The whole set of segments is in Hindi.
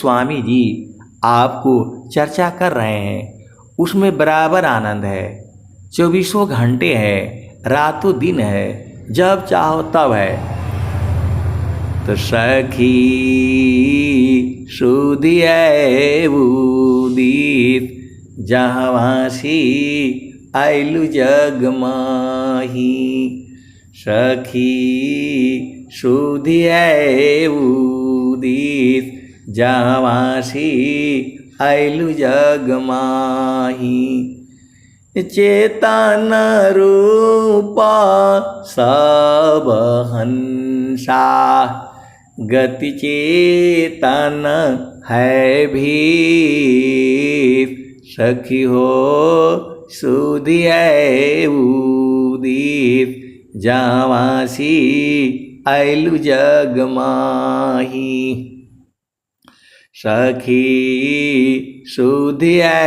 स्वामी जी आपको चर्चा कर रहे हैं उसमें बराबर आनंद है। 24 घंटे है, रातों दिन है, जब चाहो तब है। तो सखी सुधिया उदित जहाँवासी आइलु जग माही। सखी सुधिया उदित जहाँवासी आइलु जग माही। चेतन रूप सब हंसा गति चेतन है भीर। सखी हो सुधिया उदित जहाँवासी आइलु जग माही। सखी सुधिया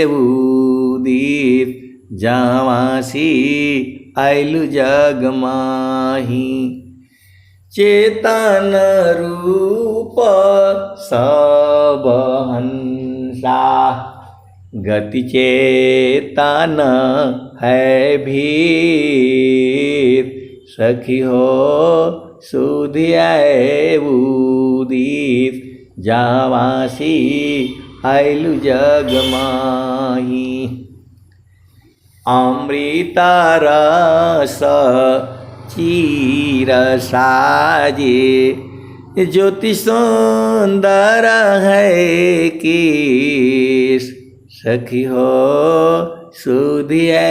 उदित जहाँवासी आइलु जग माही। चेतन रूप सब हंसा गति चेतन है भीर। सखी हो सुधिया उदित जहाँवासी आइलु जग माही। अमृत रस चीर साजे ज्योति सुंदर है केश। सखी हो सुधिया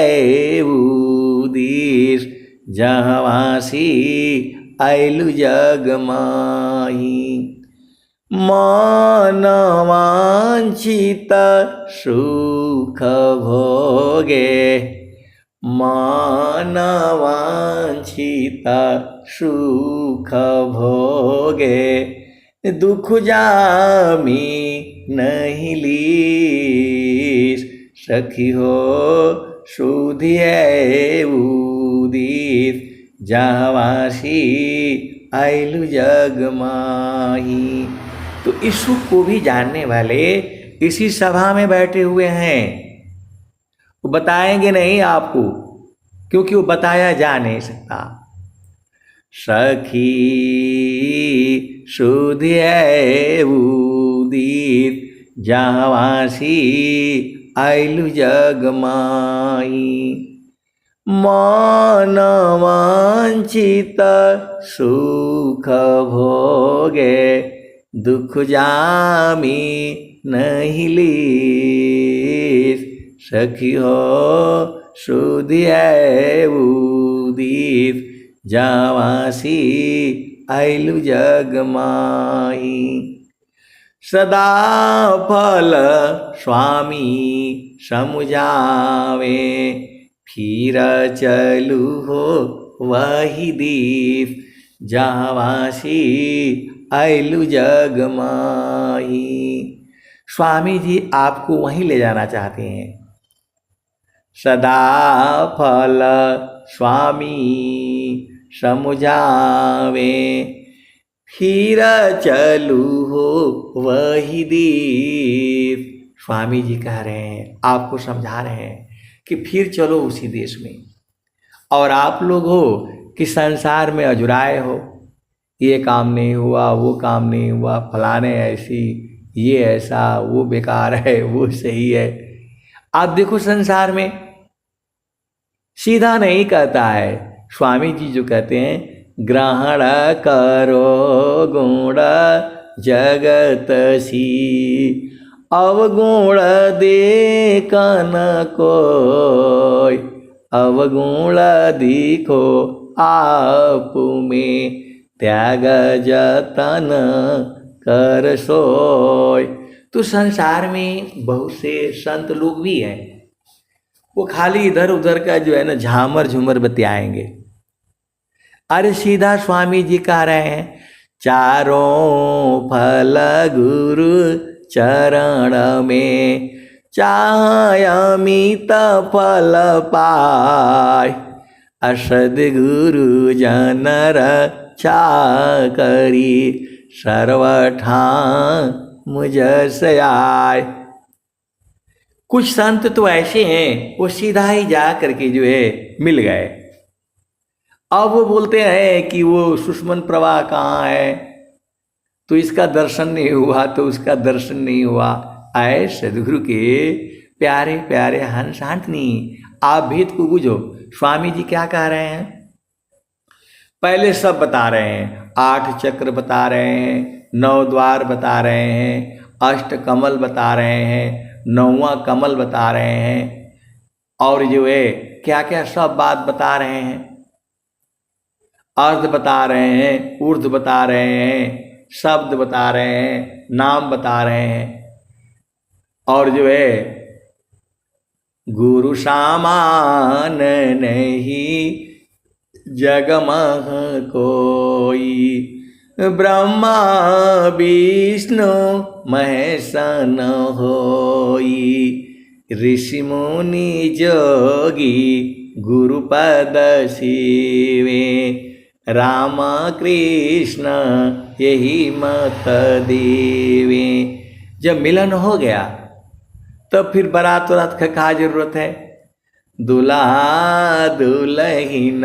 उदित जहाँवासी आइलु जग माही। मन वांछित सुख भोगे मन वांछित सुख भोगे। दुख जामी नहीं लीस। सखी हो सुधिया उदित जहाँवासी आइलु जग माही। तो इस सुख को भी जानने वाले इसी सभा में बैठे हुए हैं। वो बताएंगे नहीं आपको, क्योंकि वो बताया जा नहीं सकता। सखी सुधिया उदित जहाँवासी आइलु जग माही। मन वांछित सुख भोगे दुख जामी नहीं लीस। सखी हो सुधिया उदित जहाँवासी आइलु जग माही। सदा फल स्वामी समुझावे फिर चलू हो वही दीप जहाँवासी आइलु जग माही। स्वामी जी आपको वहीं ले जाना चाहते हैं। सदा फल स्वामी समुझावे फिर चलू हो वही दीप। स्वामी जी कह रहे हैं, आपको समझा रहे हैं कि फिर चलो उसी देश में। और आप लोग हो कि संसार में अजुराए हो, ये काम नहीं हुआ, वो काम नहीं हुआ, फलाने ऐसी, ये ऐसा, वो बेकार है, वो सही है। आप देखो संसार में सीधा नहीं कहता है। स्वामी जी जो कहते हैं, ग्रहण करो गुण जगत सी अवगुण देखन कोई। अवगुण दिखो आप में त्याग जतन कर सोय। तो संसार में बहुत से संत लोग भी हैं, वो खाली इधर उधर का जो है ना झामर झूमर बतियाएंगे। अरे सीधा स्वामी जी कह रहे हैं, चारों फल गुरु चरण में चाह अमित फल पाय। असद गुरु जनर चा करी सर्वठा मुझसे आए। कुछ संत तो ऐसे हैं वो सीधा ही जा करके जो है मिल गए। अब वो बोलते हैं कि वो सुषमन प्रवाह कहाँ है, तो इसका दर्शन नहीं हुआ तो उसका दर्शन नहीं हुआ। आए सदगुरु के प्यारे प्यारे हंस हांटनी, आप भेद को बुझो। स्वामी जी क्या कह रहे हैं? पहले सब बता रहे हैं, 8 चक्र बता रहे हैं, 9 द्वार बता रहे हैं, 8 कमल बता रहे हैं, 9वां कमल बता रहे हैं, और जो है क्या क्या सब बात बता रहे हैं। अर्थ बता रहे हैं, ऊर्ध्व बता रहे हैं, शब्द बता रहे हैं, नाम बता रहे हैं, और जो है गुरु सामान नहीं जगमह कोई, ब्रह्मा विष्णु महेश न होई, ऋषि मुनि जोगी गुरुपद शिवे, राम कृष्ण यही मत देवे। जब मिलन हो गया तब फिर बारात वारात का क्या जरूरत है? दूल्हा दुल्हन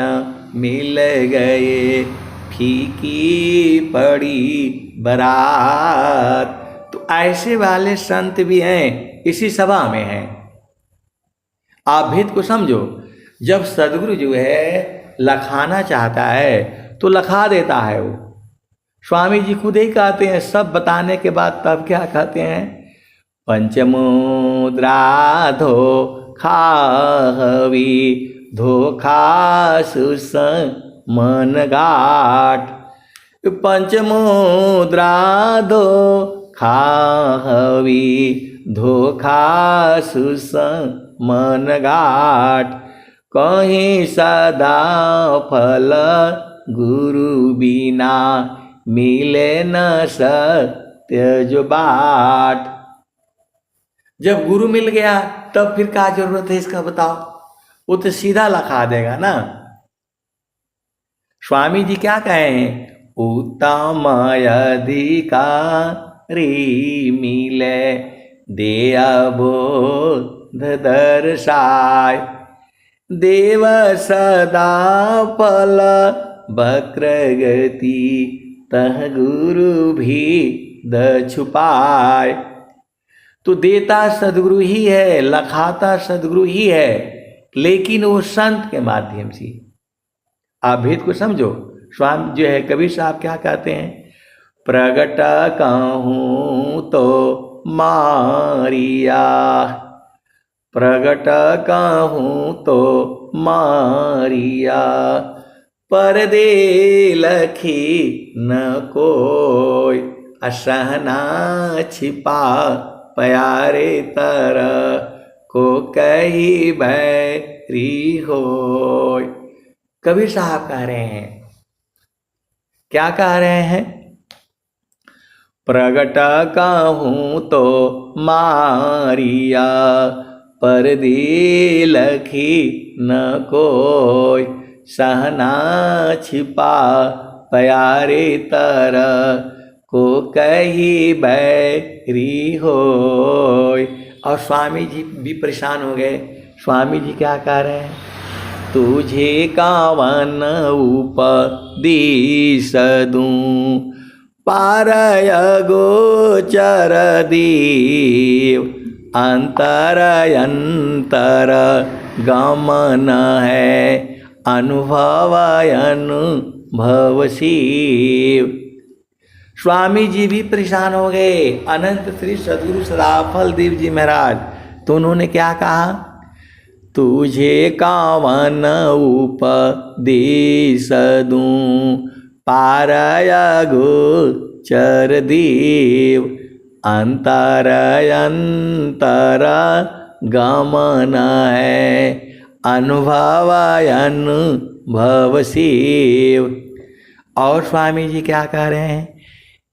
मिल गए, फीकी पड़ी बारात। तो ऐसे वाले संत भी हैं, इसी सभा में हैं। आप भेद को समझो। जब सदगुरु जो है लखाना चाहता है तो लखा देता है वो। स्वामी जी खुद ही कहते हैं, सब बताने के बाद तब क्या कहते हैं? पंचमुद्रा धोखा हवी, धोखा सुस मन घाट। पंचमुद्रा धोखा हवी, धोखा सुस मन घाट। कहीं सदा फल गुरु बिना, मिले न सत्य जो बाट। जब गुरु मिल गया तब फिर क्या जरूरत है इसका बताओ? वो तो सीधा लखा देगा ना। स्वामी जी क्या कहे हैं? उत्तम अधिकारी मिले, दे बोध दर्शाय। देव सदा फल वक्र गति, तह गुरु भी द छुपाए। तो देता सदगुरु ही है, लखाता सदगुरु ही है, लेकिन वो संत के माध्यम से। आप भेद को समझो। स्वामी जो है कबीर साहब क्या कहते हैं? प्रगट कहूँ तो मारिया, प्रगट कहूँ तो मारिया, परदे लखी न कोई, असहना छिपा प्यारे तर, को कही बैरी होय। कबीर साहब कह रहे हैं, क्या कह रहे हैं? प्रगट कहूँ तो मारिया, परदे लखी न कोई, सहना छिपा प्यारे तर, को कही बैरी होय। और स्वामी जी भी परेशान हो गए। स्वामी जी क्या कह रहे हैं? तुझे कावन उपदेश दूं, पारय गोचर देव, अंतर अंतर गमन है, अनुभव अनुभव शिव। स्वामी जी भी परेशान हो गए। अनंत श्री सदगुरु सदाफल देव जी महाराज, तो उन्होंने क्या कहा? तुझे कावन उपदेश दूं, पारय गोचर देव, अंतर अंतर गमन है, अनुभव अनुभव शिव। और स्वामी जी क्या कह रहे हैं?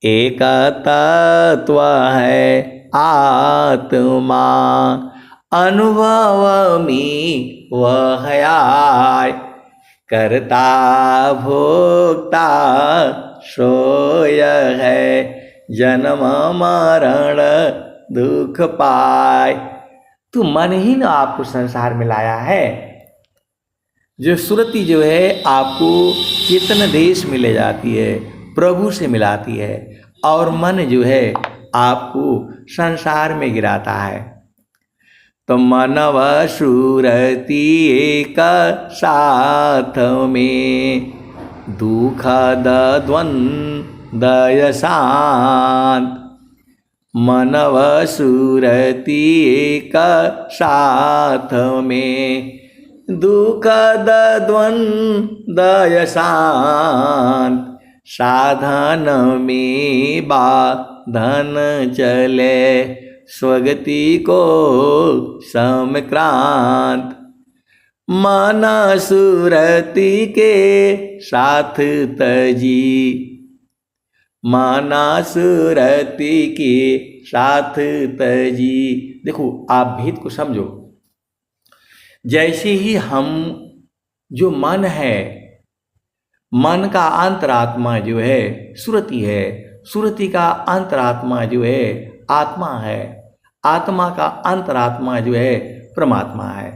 एक तत्व है आत्मा, अनुभव में वह आय, करता भोक्ता सोय है, जन्म मरण दुख पाए। तो मन ही ना आपको संसार में लाया है। जो सुरति जो है आपको चेतन देश में ले जाती है, प्रभु से मिलाती है, और मन जो है आपको संसार में गिराता है। तो मनव सुरति एक साथ में, दुखद द्वंद्व शांत। मनव सुरति एक साथ में, दुखद द्वंद्व शांत। साधन में बाधन चले, स्वगति को समक्रांत। मन सुरति के साथ तजी, मन सुरति के साथ तजी। देखो आप भेद को समझो। जैसे ही हम जो मन है, मन का अंतरात्मा जो है सुरति है, सुरति का अंतरात्मा जो है आत्मा है, आत्मा का अंतरात्मा जो है परमात्मा है।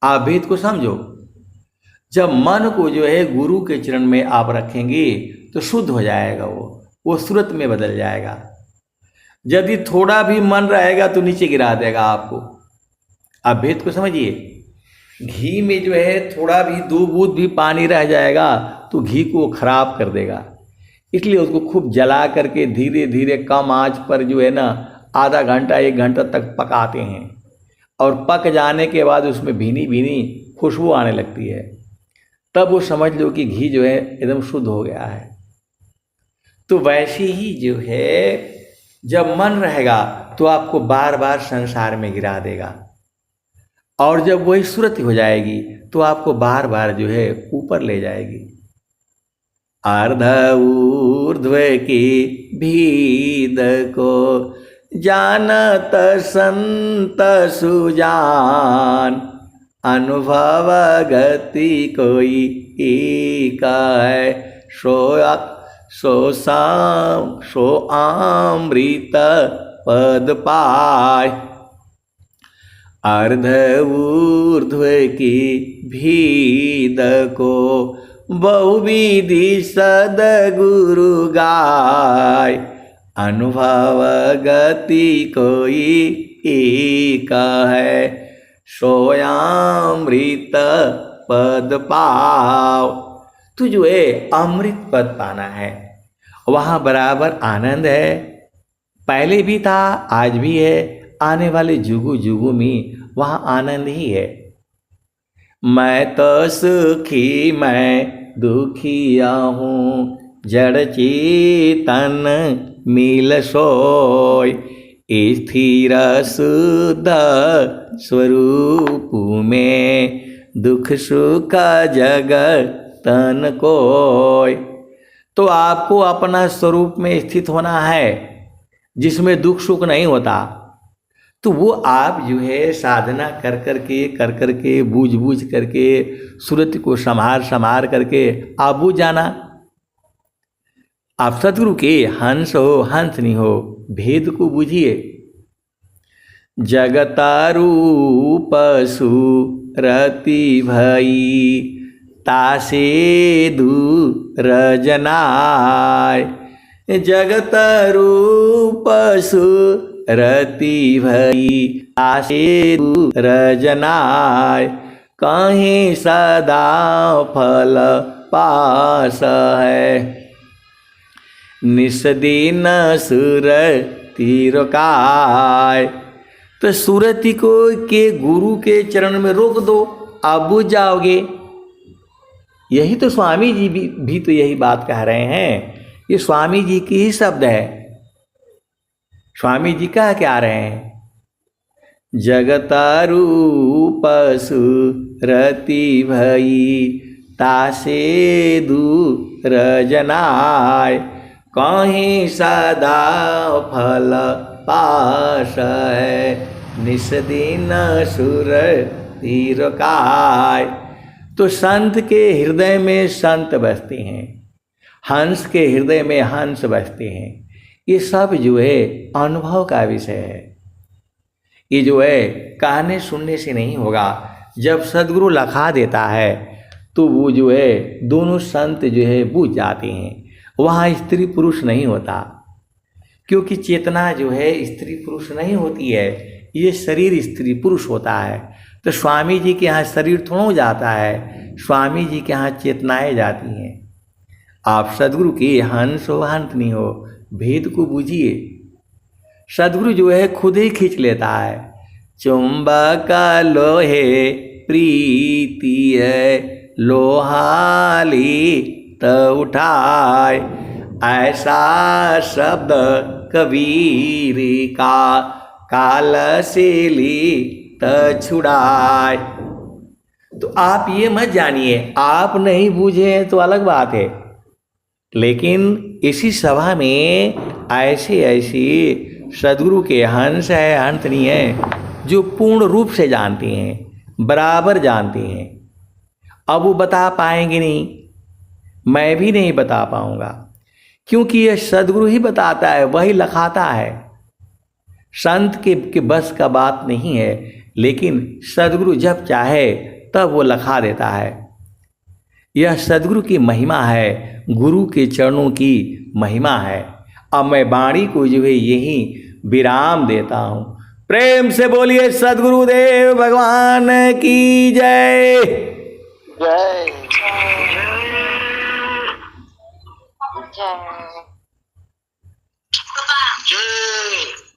आप भेद को समझो। जब मन को जो है गुरु के चरण में आप रखेंगे तो शुद्ध हो जाएगा, वो सुरत में बदल जाएगा। यदि थोड़ा भी मन रहेगा तो नीचे गिरा देगा आपको। आप भेद को समझिए। घी में जो है थोड़ा भी 2 बूंद भी पानी रह जाएगा तो घी को खराब कर देगा। इसलिए उसको खूब जला करके धीरे धीरे कम आंच पर जो है ना आधा घंटा 1 घंटा तक पकाते हैं, और पक जाने के बाद उसमें भीनी भीनी खुशबू आने लगती है। तब वो समझ लो कि घी जो है एकदम शुद्ध हो गया है। तो वैसे ही जो है जब मन रहेगा तो आपको बार बार संसार में गिरा देगा, और जब वही सुरति हो जाएगी तो आपको बार बार जो है ऊपर ले जाएगी। अर्ध ऊर्ध्व की भीद को जानत संत सुजान। अनुभव गति कोई एक है, सो अमृत पद पाय। अर्ध ऊर्ध्व की भीद को बहुविधि सद्गुरु गाय। अनुभव गति कोई एक है, सोयामृत पद पाओ। तो जो है अमृत पद पाना है, वहाँ बराबर आनंद है। पहले भी था, आज भी है, आने वाले जुगु जुगु में वहाँ आनंद ही है। मैं तो सुखी मैं दुखिया हूँ, जड़ चेतन मिल सोय। स्थिर शुद्ध स्वरूप में, दुख सुख जगतन कोय। तो आपको अपना स्वरूप में स्थित होना है जिसमें दुख सुख नहीं होता। तो वो आप जो है साधना कर करके बूझ करके सुरत को संभार करके आप बूझ जाना। आप सतगुरु के हंस हो हंस नहीं हो, भेद को बूझिए। जगता रूप सुरति भई, तासे दूर जनाय। जगत रूप सुरति भई, तासे दूर जनाय। कहीं सदा फल पास है, निस्दिन सुरति रोकाय। तो सुरति को के गुरु के चरण में रोक दो, आप बुझ जाओगे। यही तो स्वामी जी भी तो यही बात कह रहे हैं। ये स्वामी जी की ही शब्द है। स्वामी जी कह क्या रहे हैं? जगता रूप सुरति भई, तासे दूर जनाय। कहीं सदा फल पास है, निस्दिन सुरति रोकाय। तो संत के हृदय में संत बसते हैं, हंस के हृदय में हंस बसते हैं। ये सब जो है अनुभव का विषय है। ये जो है कहने सुनने से नहीं होगा। जब सदगुरु लखा देता है तो वो जो है दोनों संत जो है बुझ जाते हैं। वहाँ स्त्री पुरुष नहीं होता, क्योंकि चेतना जो है स्त्री पुरुष नहीं होती है, ये शरीर स्त्री पुरुष होता है। तो स्वामी जी के यहाँ शरीर थोड़ा जाता है, स्वामी जी के यहाँ चेतनाएं जाती हैं। आप सदगुरु के हंस हो हंत नहीं हो, भेद को बूझिए। सदगुरु जो है खुद ही खींच लेता है। चुंबक लोहे प्रीति है, लोहाली त उठाए, ऐसा शब्द कबीर का, काल से ली त छुड़ाए। तो आप ये मत जानिए, आप नहीं बूझे तो अलग बात है, लेकिन इसी सभा में ऐसे ऐसे सदगुरु के हंस है अंत नहीं है, जो पूर्ण रूप से जानते हैं, बराबर जानते हैं। अब वो बता पाएंगे नहीं, मैं भी नहीं बता पाऊंगा, क्योंकि यह सदगुरु ही बताता है, वही लखाता है। संत के बस का बात नहीं है, लेकिन सदगुरु जब चाहे तब वो लखा देता है। यह सदगुरु की महिमा है, गुरु के चरणों की महिमा है। अब मैं वाणी को जो है यही विराम देता हूँ। प्रेम से बोलिए सदगुरुदेव भगवान की जय। जय जय।